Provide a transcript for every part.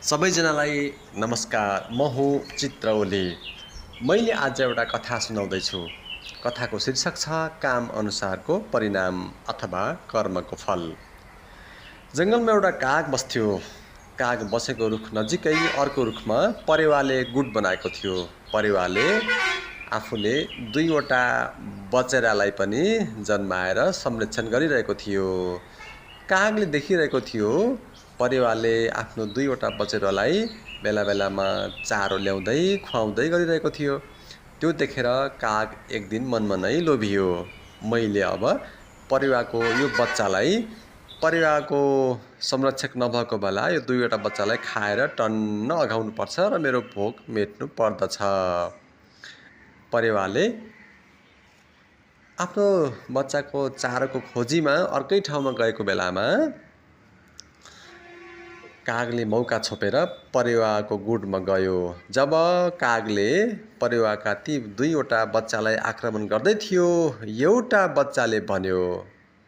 सबैजनालाई नमस्कार। म हुँ चित्र ओली। मैले आज एउटा कथा सुनाउँदैछु। कथाको शीर्षक छ काम अनुसारको परिणाम अथवा कर्मको फल। जङ्गलमा एउटा काग बस्थ्यो। काग बसेको रुख नजिकै अर्को रुखमा परेवाले गुड बनाएको थियो। परेवाले आफूले 2वटा बचेरालाई पनि जन्माएर संरक्षण गरिरहेको थियो। कागले देखिरहेको थियो परेवाले आफ्नो 2वटा बचेरालाई बेला बेलामा चारो ल्याउँदै खुवाउँदै गरिरहेको थियो। त्यो देखेर काग एक दिन मनमा नै लोभियो। मैले अब परेवाको संरक्षक नभएको बेला यो 2वटा बच्चालाई खाएर टन्न अघाउनु पर्छ र मेरो भोक मेट्नु पर्दछ। परेवाले आफ्नो बच्चाको चारोको खोजीमा अर्कै ठाउँमा गएको बेलामा कागले मौका छोपेर परेवाको गुडमा गयो। जब कागले परेवाका ती 2वटा बच्चालाई आक्रमण गर्दै थियो,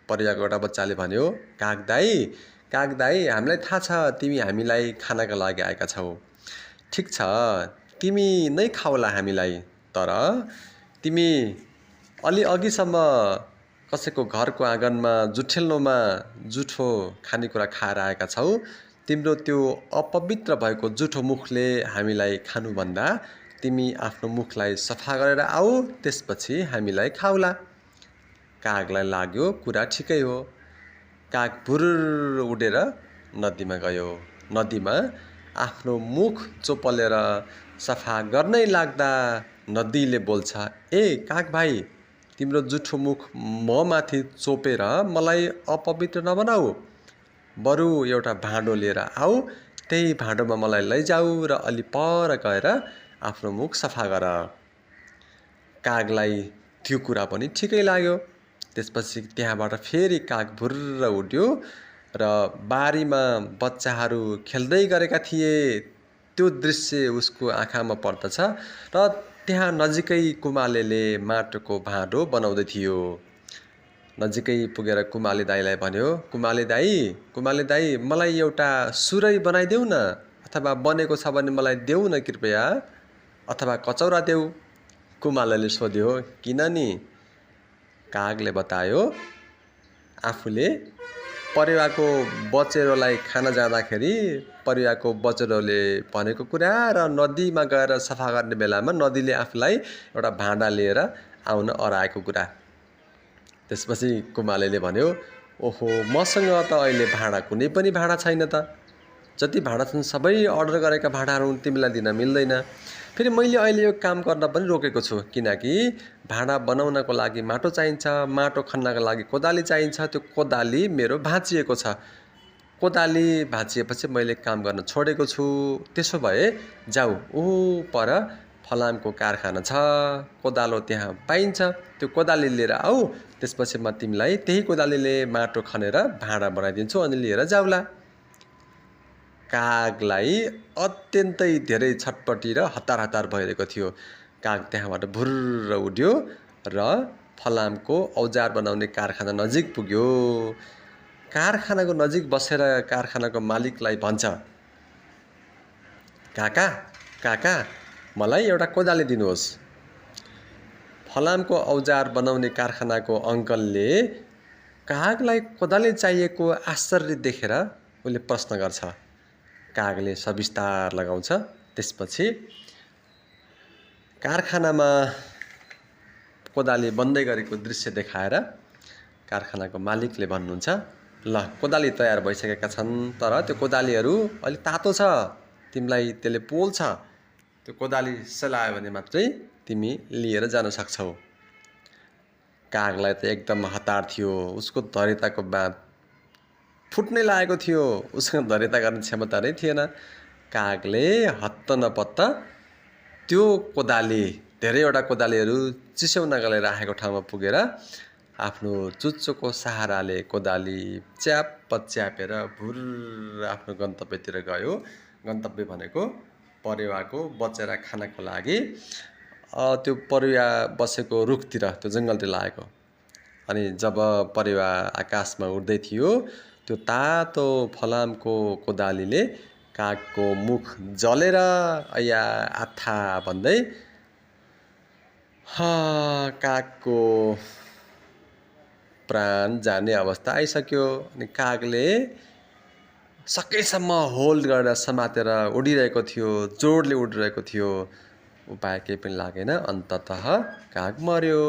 परेवाको एउटा बच्चाले भन्यो, काग दाई, हामीलाई थाहा छ तिमी हामीलाई खानका लागि आएका छौ। ठिक छ, तिमी नै खाउला हामीलाई, तर तिमी अलि अघिसम्म कसैको घरको आँगनमा जुठेल्नोमा जुठो खानेकुरा खाएर आएका छौ। तिम्रो त्यो अपवित्र भएको जुठो मुखले हामीलाई खानुभन्दा तिमी आफ्नो मुखलाई सफा गरेर आऊ, त्यसपछि हामीलाई खाउला। कागलाई लाग्यो कुरा ठिकै हो। काग भुर्र उडेर नदीमा गयो। नदीमा आफ्नो मुख चोपलेर सफा गर्नै लाग्दा नदीले बोल्छ, ए काग भाइ, तिम्रो जुठो मुख म माथि चोपेर मलाई अपवित्र नबनाऊ। बरु एउटा भाँडो लिएर आऊ, त्यही भाँडोमा मलाई लैजाऊ र अलि पर गएर आफ्नो मुख सफा गर। कागलाई त्यो कुरा पनि ठिकै लाग्यो। त्यसपछि त्यहाँबाट फेरि काग भुर्र उड्यो र बारीमा बच्चाहरू खेल्दै गरेका थिए। त्यो दृश्य उसको आँखामा पर्दछ र त्यहाँ नजिकै कुमालेले माटोको भाँडो बनाउँदै थियो। नजिकै पुगेर कुमाले दाईलाई भन्यो, कुमाले दाई, मलाई एउटा सुरै बनाइदेऊ न, अथवा बनेको छ भने मलाई देऊ न कृपया, अथवा कचौरा देऊ। कुमालेले सोध्यो, किन नि? कागले बतायो, आफूले परेवाको बचेरोलाई खान जाँदाखेरि परेवाको बचेरोले भनेको कुरा र नदीमा गएर सफा गर्ने बेलामा नदीले आफूलाई एउटा भाँडा लिएर आउन अराएको कुरा। त्यसपछि कुमालेले भन्यो, ओहो, मसँग त अहिले कुनै पनि भाँडा छैन त। जति भाँडा छन् सबै अर्डर गरेका भाँडाहरू तिमीलाई दिन मिल्दैन। फेरि मैले अहिले यो काम गर्न पनि रोकेको छु, किनकि भाँडा बनाउनको लागि माटो चाहिन्छ, माटो खन्नको लागि कोदाली चाहिन्छ। त्यो कोदाली मेरो भाँचिएको छ। कोदाली भाँचिएपछि मैले काम गर्न छोडेको छु। त्यसो भए जाऊ, पर फलामको कारखाना छ, कोदालो त्यहाँ पाइन्छ, त्यो कोदाली लिएर आऊ। त्यसपछि म तिमीलाई त्यही कोदालीले माटो खनेर भाँडा बनाइदिन्छु, अनि लिएर जाउला। कागलाई अत्यन्तै धेरै छटपटी र हतार भइरहेको थियो। काग त्यहाँबाट भुर्र उड्यो र फलामको औजार बनाउने कारखाना नजिक पुग्यो। कारखानाको नजिक बसेर कारखानाको मालिकलाई भन्छ, काका, मलाई एउटा कोदाली दिनुहोस्। फलामको औजार बनाउने कारखानाको अङ्कलले कागलाई कोदाली चाहिएको आश्चर्य देखेर उसले प्रश्न गर्छ। कागले सविस्तार लगाउँछ। त्यसपछि कारखानामा कोदाली बन्दै गरेको दृश्य देखाएर कारखानाको मालिकले भन्नुहुन्छ, ल, कोदाली तयार भइसकेका छन्, तर त्यो कोदालीहरू अलि तातो छ, तिमीलाई त्यसले पोल्छ। त्यो कोदाली सेलायो भने मात्रै तिमी लिएर जान सक्छौ। कागलाई त एकदम हतार थियो। उसको धैर्यताको बाँध फुट्नै लागेको थियो। उसको धैर्यता गर्ने क्षमता नै थिएन। कागले हत्त नपत्त त्यो कोदाली, धेरैवटा कोदालीहरू चिस्याउनका लागि राखेको ठाउँमा पुगेर आफ्नो चुच्चोको सहाराले कोदाली च्यापेर भुर्र आफ्नो गन्तव्यतिर गयो। गन्तव्य भनेको परेवाको बचेरा खानको लागि त्यो परेवा बसेको रुखतिर, त्यो जङ्गलतिर लागेको। अनि जब परेवा आकाशमा उड्दै थियो, त्यो तातो फलामको कोदालीले कागको मुख जलेर या आथा भन्दै कागको प्राण जाने अवस्था आइसक्यो। अनि कागले सकेसम्म होल्ड गरेर समातेर उडिरहेको थियो, जोडले उडिरहेको थियो। उपाय केही पनि लागेन, अन्ततः काग मर्यो।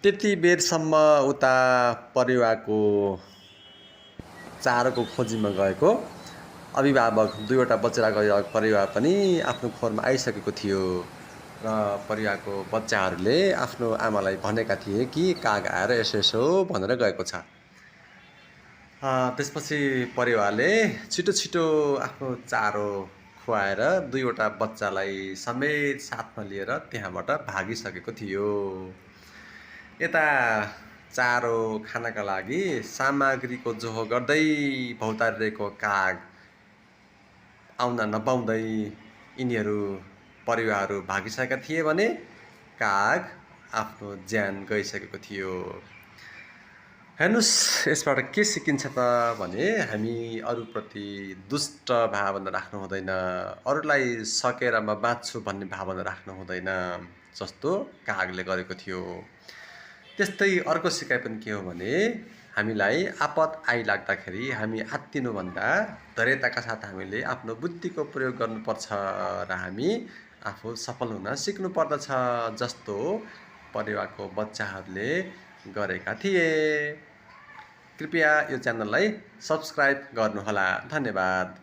त्यति बेरसम्म उता परेवाको चारोको खोजीमा गएको अभिभावक, 2वटा बच्चा गएको परिवार पनि आफ्नो खोरमा आइसकेको थियो र परिवारको बच्चाहरूले आफ्नो आमालाई भनेका थिए कि काग आएर यसो यसो भनेर गएको छ। त्यसपछि परिवारले छिटो छिटो आफ्नो चारो खुवाएर 2वटा बच्चालाई समेत साथमा लिएर त्यहाँबाट भागिसकेको थियो। यता चारो खानका लागि सामग्रीको जोहो गर्दै भौतारिरहेको काग आउन नपाउँदै यिनीहरू परिवारहरू भागिसकेका थिए भने काग आफ्नो ज्यान गइसकेको थियो। हेर्नुस्, यसबाट के सिकिन्छ त भने हामी अरूप्रति दुष्ट भावना राख्नु हुँदैन, अरूलाई सकेर म बाँच्छु भन्ने भावना राख्नु हुँदैन, जस्तो कागले गरेको थियो। त्यस्तै अर्को सिकाइ पनि के हो भने हामीलाई आपद आइलाग्दाखेरि हामी आत्तिनुभन्दा धैर्यताका साथ हामीले आफ्नो बुद्धिको प्रयोग गर्नुपर्छ र हामी आफू सफल हुन सिक्नु पर्दछ, जस्तो परिवारको बच्चाहरूले गरेका थिए। कृपया यो च्यानललाई सब्स्क्राइब गर्नुहोला। धन्यवाद।